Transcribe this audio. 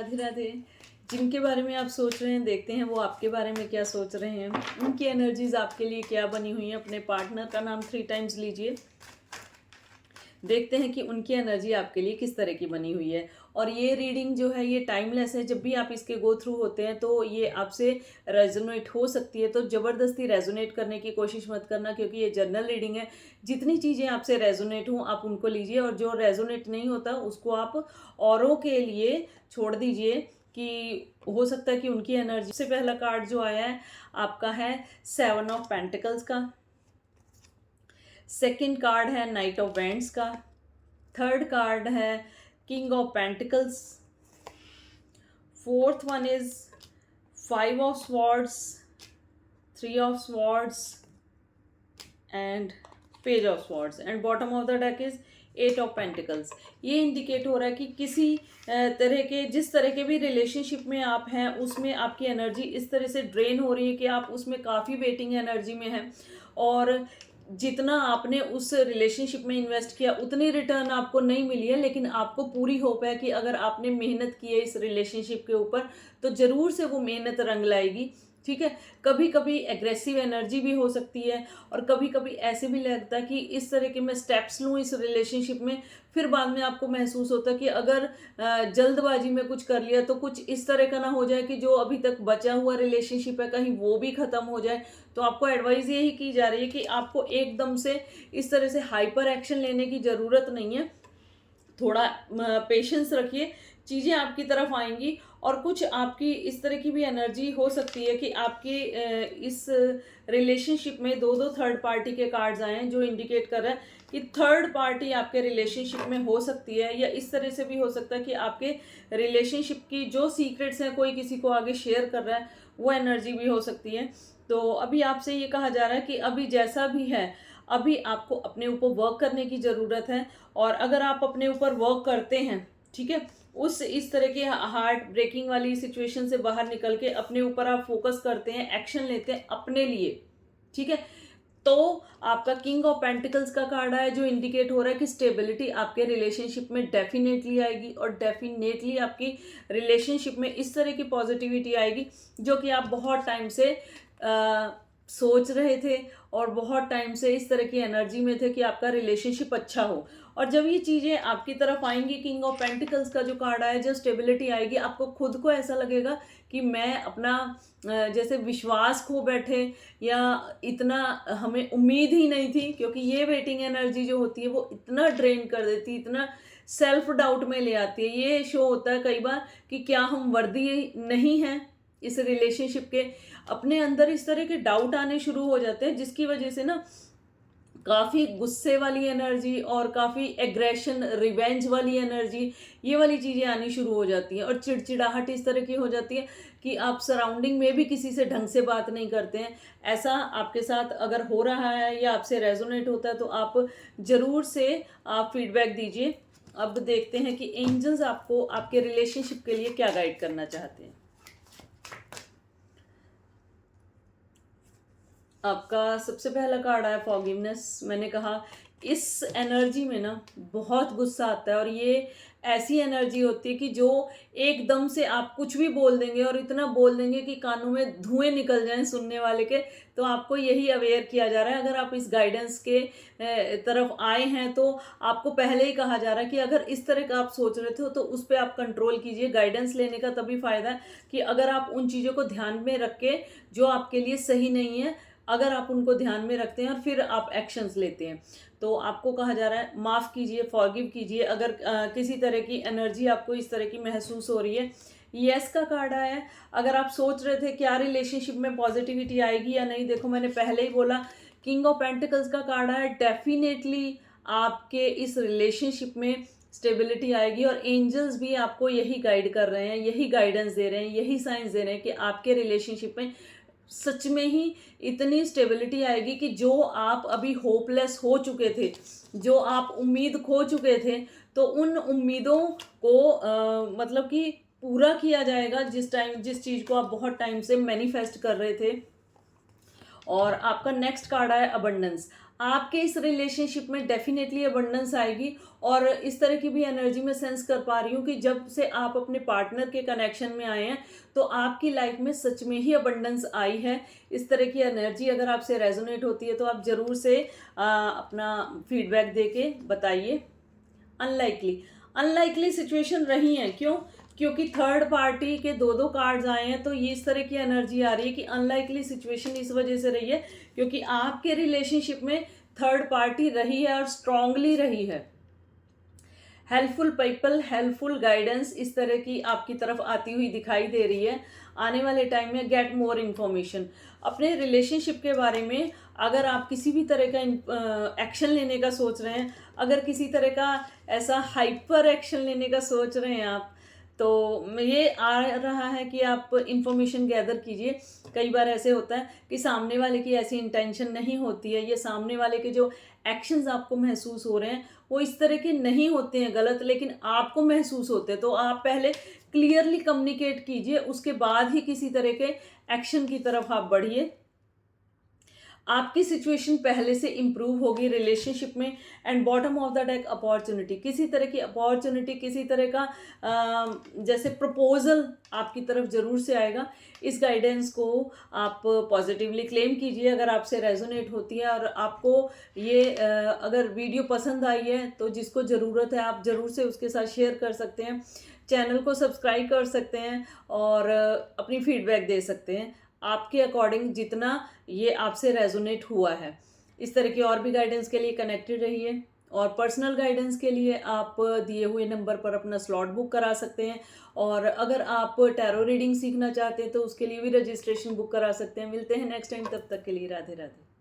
राधे राधे। जिनके बारे में आप सोच रहे हैं, देखते हैं वो आपके बारे में क्या सोच रहे हैं, उनकी एनर्जीज आपके लिए क्या बनी हुई है। अपने पार्टनर का नाम 3 टाइम्स लीजिए, देखते हैं कि उनकी एनर्जी आपके लिए किस तरह की बनी हुई है। और ये रीडिंग जो है ये टाइमलेस है, जब भी आप इसके गो थ्रू होते हैं तो ये आपसे रेजोनेट हो सकती है। तो ज़बरदस्ती रेजोनेट करने की कोशिश मत करना, क्योंकि ये जनरल रीडिंग है। जितनी चीज़ें आपसे रेजोनेट हों आप उनको लीजिए, और जो रेजोनेट नहीं होता उसको आप औरों के लिए छोड़ दीजिए, कि हो सकता है कि उनकी एनर्जी। सबसे पहला कार्ड जो आया है आपका है 7 ऑफ पेंटिकल्स का। सेकंड कार्ड है नाइट ऑफ वैंड्स का। थर्ड कार्ड है king of pentacles. Fourth one is 5 of swords, 3 of swords and page of swords, and bottom of the deck is 8 of pentacles. ये indicate हो रहा है कि किसी तरह के, जिस तरह के भी रिलेशनशिप में आप हैं उसमें आपकी एनर्जी इस तरह से ड्रेन हो रही है कि आप उसमें काफ़ी वेटिंग एनर्जी में हैं, और जितना आपने उस रिलेशनशिप में इन्वेस्ट किया उतनी रिटर्न आपको नहीं मिली है। लेकिन आपको पूरी होप है कि अगर आपने मेहनत की है इस रिलेशनशिप के ऊपर तो ज़रूर से वो मेहनत रंग लाएगी। ठीक है, कभी कभी एग्रेसिव एनर्जी भी हो सकती है, और कभी कभी ऐसे भी लगता है कि इस तरह के मैं स्टेप्स लूँ इस रिलेशनशिप में, फिर बाद में आपको महसूस होता है कि अगर जल्दबाजी में कुछ कर लिया तो कुछ इस तरह का ना हो जाए कि जो अभी तक बचा हुआ रिलेशनशिप है कहीं वो भी ख़त्म हो जाए। तो आपको एडवाइस यही की जा रही है कि आपको एकदम से इस तरह से हाइपर एक्शन लेने की ज़रूरत नहीं है। थोड़ा पेशेंस रखिए, चीज़ें आपकी तरफ आएंगी। और कुछ आपकी इस तरह की भी एनर्जी हो सकती है कि आपके इस रिलेशनशिप में दो दो थर्ड पार्टी के कार्ड्स आए हैं, जो इंडिकेट कर रहा है कि थर्ड पार्टी आपके रिलेशनशिप में हो सकती है। या इस तरह से भी हो सकता है कि आपके रिलेशनशिप की जो सीक्रेट्स हैं कोई किसी को आगे शेयर कर रहा है, वो एनर्जी भी हो सकती है। तो अभी आपसे ये कहा जा रहा है कि अभी जैसा भी है, अभी आपको अपने ऊपर वर्क करने की ज़रूरत है। और अगर आप अपने ऊपर वर्क करते हैं, ठीक है, उस इस तरह के हार्ट ब्रेकिंग वाली सिचुएशन से बाहर निकल के अपने ऊपर आप फोकस करते हैं, एक्शन लेते हैं अपने लिए, ठीक है, तो आपका किंग ऑफ पेंटिकल्स का कार्ड है जो इंडिकेट हो रहा है कि स्टेबिलिटी आपके रिलेशनशिप में डेफिनेटली आएगी, और डेफिनेटली आपकी रिलेशनशिप में इस तरह की पॉजिटिविटी आएगी जो कि आप बहुत टाइम से सोच रहे थे, और बहुत टाइम से इस तरह की एनर्जी में थे कि आपका रिलेशनशिप अच्छा हो। और जब ये चीज़ें आपकी तरफ आएंगी, किंग ऑफ पेंटिकल्स का जो कार्ड आया, जो स्टेबिलिटी आएगी, आपको खुद को ऐसा लगेगा कि मैं अपना जैसे विश्वास खो बैठे, या इतना हमें उम्मीद ही नहीं थी। क्योंकि ये वेटिंग एनर्जी जो होती है वो इतना ड्रेन कर देती है, इतना सेल्फ डाउट में ले आती है। ये शो होता है कई बार कि क्या हम वर्दी नहीं हैं इस रिलेशनशिप के। अपने अंदर इस तरह के डाउट आने शुरू हो जाते हैं, जिसकी वजह से ना काफ़ी गुस्से वाली एनर्जी और काफ़ी एग्रेशन, रिवेंज वाली एनर्जी, ये वाली चीज़ें आनी शुरू हो जाती हैं। और चिड़चिड़ाहट इस तरह की हो जाती है कि आप सराउंडिंग में भी किसी से ढंग से बात नहीं करते हैं। ऐसा आपके साथ अगर हो रहा है या आपसे रेजोनेट होता है तो आप ज़रूर से आप फीडबैक दीजिए। अब देखते हैं कि एंजल्स आपको आपके रिलेशनशिप के लिए क्या गाइड करना चाहते हैं। आपका सबसे पहला कार्ड आया फॉरगिवनेस। मैंने कहा इस एनर्जी में ना बहुत गुस्सा आता है, और ये ऐसी एनर्जी होती है कि जो एकदम से आप कुछ भी बोल देंगे, और इतना बोल देंगे कि कानों में धुएं निकल जाएं सुनने वाले के। तो आपको यही अवेयर किया जा रहा है, अगर आप इस गाइडेंस के तरफ आए हैं तो आपको पहले ही कहा जा रहा है कि अगर इस तरह का आप सोच रहे थे तो उस पर आप कंट्रोल कीजिए। गाइडेंस लेने का तभी फायदा है कि अगर आप उन चीज़ों को ध्यान में रख के, जो आपके लिए सही नहीं है, अगर आप उनको ध्यान में रखते हैं और फिर आप एक्शंस लेते हैं, तो आपको कहा जा रहा है माफ़ कीजिए, फॉरगिव कीजिए। अगर किसी तरह की एनर्जी आपको इस तरह की महसूस हो रही है। यस का कार्ड आया है। अगर आप सोच रहे थे क्या रिलेशनशिप में पॉजिटिविटी आएगी या नहीं, देखो मैंने पहले ही बोला किंग ऑफ पेंटिकल्स का कार्ड आया। डेफिनेटली आपके इस रिलेशनशिप में स्टेबिलिटी आएगी, और एंजल्स भी आपको यही गाइड कर रहे हैं, यही गाइडेंस दे रहे हैं, यही साइंस दे रहे हैं कि आपके रिलेशनशिप में सच में ही इतनी स्टेबिलिटी आएगी कि जो आप अभी होपलेस हो चुके थे, जो आप उम्मीद खो चुके थे, तो उन उम्मीदों को मतलब कि पूरा किया जाएगा। जिस चीज़ को आप बहुत टाइम से मैनिफेस्ट कर रहे थे। और आपका नेक्स्ट कार्ड आया अबंडेंस। आपके इस रिलेशनशिप में डेफिनेटली अबंडेंस आएगी। और इस तरह की भी एनर्जी में सेंस कर पा रही हूँ कि जब से आप अपने पार्टनर के कनेक्शन में आए हैं तो आपकी लाइफ में सच में ही अबंडेंस आई है। इस तरह की एनर्जी अगर आपसे रेजोनेट होती है तो आप ज़रूर से अपना फीडबैक दे के बताइए। अनलाइकली सिचुएशन रही है, क्यों? क्योंकि थर्ड पार्टी के दो दो कार्ड्स आए हैं, तो ये इस तरह की एनर्जी आ रही है कि अनलाइकली सिचुएशन इस वजह से रही है क्योंकि आपके रिलेशनशिप में थर्ड पार्टी रही है और स्ट्रांगली रही है। हेल्पफुल पीपल, हेल्पफुल गाइडेंस इस तरह की आपकी तरफ आती हुई दिखाई दे रही है। आने वाले टाइम में गेट मोर इन्फॉर्मेशन अपने रिलेशनशिप के बारे में। अगर आप किसी भी तरह का एक्शन लेने का सोच रहे हैं, अगर किसी तरह का ऐसा हाइपर एक्शन लेने का सोच रहे हैं आप, तो ये आ रहा है कि आप इंफॉर्मेशन गैदर कीजिए। कई बार ऐसे होता है कि सामने वाले की ऐसी इंटेंशन नहीं होती है, ये सामने वाले के जो एक्शंस आपको महसूस हो रहे हैं वो इस तरह के नहीं होते हैं गलत, लेकिन आपको महसूस होते हैं। तो आप पहले क्लियरली कम्युनिकेट कीजिए, उसके बाद ही किसी तरह के एक्शन की तरफ आप बढ़िए। आपकी सिचुएशन पहले से इम्प्रूव होगी रिलेशनशिप में। And bottom of the deck opportunity, किसी तरह की अपॉर्चुनिटी, किसी तरह का जैसे प्रपोजल आपकी तरफ जरूर से आएगा। इस गाइडेंस को आप पॉजिटिवली क्लेम कीजिए अगर आपसे रेजोनेट होती है। और आपको ये अगर वीडियो पसंद आई है तो जिसको ज़रूरत है आप ज़रूर से उसके साथ शेयर कर सकते हैं। चैनल को सब्सक्राइब कर सकते हैं और अपनी फीडबैक दे सकते हैं आपके अकॉर्डिंग जितना ये आपसे रेजोनेट हुआ है। इस तरह की और भी गाइडेंस के लिए कनेक्टेड रहिए। और पर्सनल गाइडेंस के लिए आप दिए हुए नंबर पर अपना स्लॉट बुक करा सकते हैं। और अगर आप टैरो रीडिंग सीखना चाहते हैं तो उसके लिए भी रजिस्ट्रेशन बुक करा सकते हैं। मिलते हैं नेक्स्ट टाइम, तब तक के लिए राधे राधे।